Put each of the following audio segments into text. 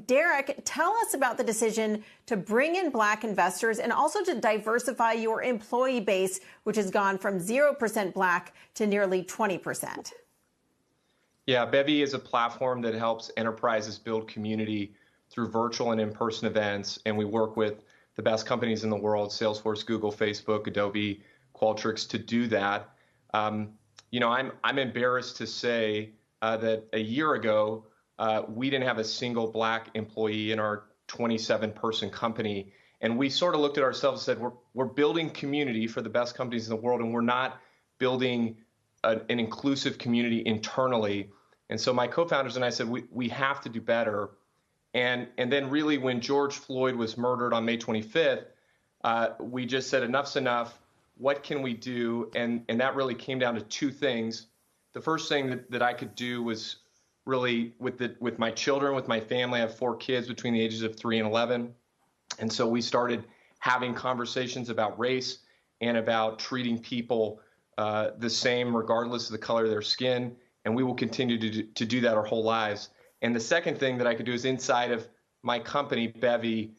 Derek, tell us about the decision to bring in Black investors and also to diversify your employee base, which has gone from 0% Black to nearly 20%. Yeah, Bevy is a platform that helps enterprises build community through virtual and in-person events, and we work with the best companies in the world, Salesforce, Google, Facebook, Adobe, Qualtrics, to do that. You know, I'm embarrassed to say that a year ago, we didn't have a single Black employee in our 27-person company. And we sort of looked at ourselves and said, we're building community for the best companies in the world, and we're not building an inclusive community internally. And so my co-founders and I said, we have to do better. And then really when George Floyd was murdered on May 25th, we just said, enough's enough. What can we do? And that really came down to two things. The first thing that I could do was really with my children, with my family. I have 4 kids between the ages of 3 and 11. And so we started having conversations about race and about treating people the same regardless of the color of their skin. And we will continue to do that our whole lives. And the second thing that I could do is inside of my company, Bevy,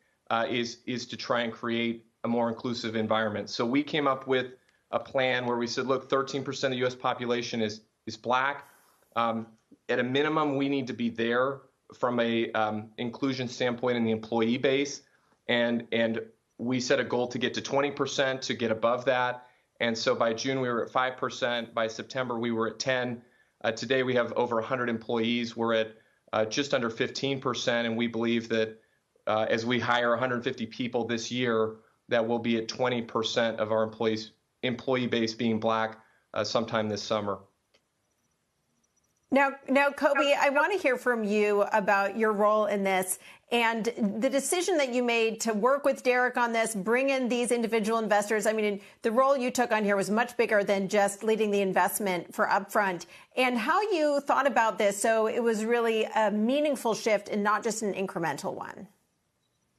is to try and create a more inclusive environment. So we came up with a plan where we said, look, 13% of the U.S. population is Black. At a minimum, we need to be there from a inclusion standpoint in the employee base. And we set a goal to get to 20%, to get above that. And so by June, we were at 5%. By September, we were at 10%. Today, we have over 100 employees. We're at just under 15%. And we believe that as we hire 150 people this year, that we'll be at 20% of our employee base being Black sometime this summer. Now, Kobe, I want to hear from you about your role in this and the decision that you made to work with Derek on this, bring in these individual investors. I mean, the role you took on here was much bigger than just leading the investment for upfront, and how you thought about this so it was really a meaningful shift and not just an incremental one.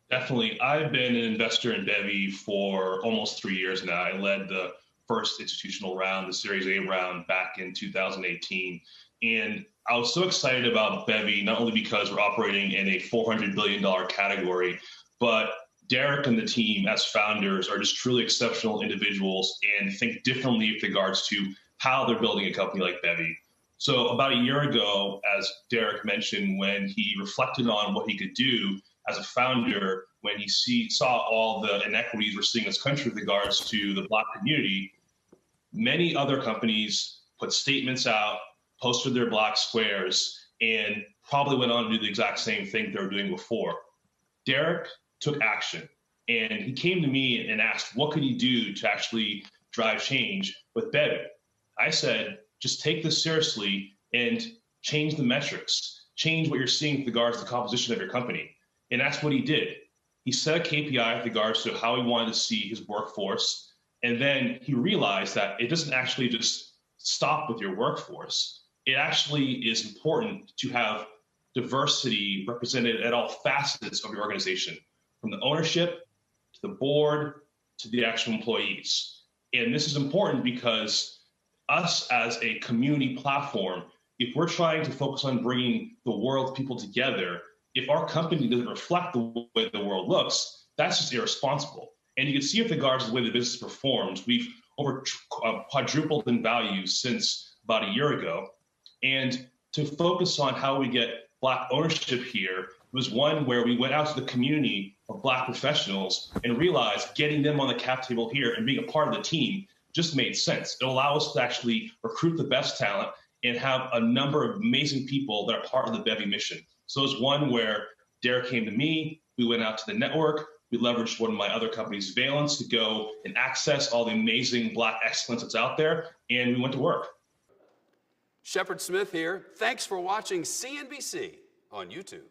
Definitely. I've been an investor in Bevy for almost 3 years now. I led the first institutional round, the Series A round, back in 2018. And I was so excited about Bevy, not only because we're operating in a $400 billion category, but Derek and the team as founders are just truly exceptional individuals and think differently with regards to how they're building a company like Bevy. So about a year ago, as Derek mentioned, when he reflected on what he could do as a founder, when he saw all the inequities we're seeing in this country with regards to the Black community, many other companies put statements out, posted their Black squares, and probably went on to do the exact same thing they were doing before. Derek took action, and he came to me and asked, what could he do to actually drive change with Bevy? I said, just take this seriously and change the metrics, change what you're seeing with regards to the composition of your company. And that's what he did. He set a KPI with regards to how he wanted to see his workforce, and then he realized that it doesn't actually just stop with your workforce. It actually is important to have diversity represented at all facets of your organization, from the ownership to the board to the actual employees. And this is important because us as a community platform, if we're trying to focus on bringing the world's people together, if our company doesn't reflect the way the world looks, that's just irresponsible. And you can see with regards to the way the business performs, we've over quadrupled in value since about a year ago. And to focus on how we get Black ownership here was one where we went out to the community of Black professionals and realized getting them on the cap table here and being a part of the team just made sense. It allowed us to actually recruit the best talent and have a number of amazing people that are part of the Bevy mission. So it was one where Derek came to me, we went out to the network, we leveraged one of my other companies, Valence, to go and access all the amazing Black excellence that's out there, and we went to work. Shepard Smith here. Thanks for watching CNBC on YouTube.